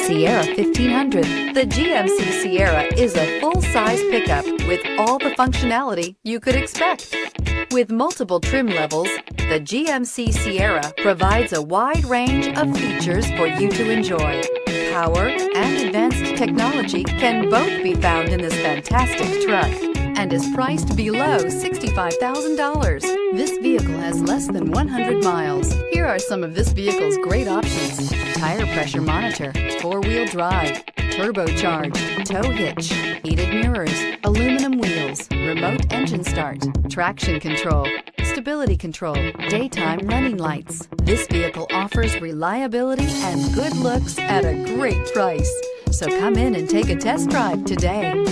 Sierra 1500. The GMC Sierra is a full-size pickup with all the functionality you could expect. With multiple trim levels, the GMC Sierra provides a wide range of features for you to enjoy. Power and advanced technology can both be found in this fantastic truck and is priced below $65,000. This vehicle has less than 100 miles. Here are some of this vehicle's great options: tire pressure monitor, four-wheel drive, turbocharged, tow hitch, heated mirrors, aluminum wheels, remote engine start, traction control, stability control, daytime running lights. This vehicle offers reliability and good looks at a great price. So come in and take a test drive today.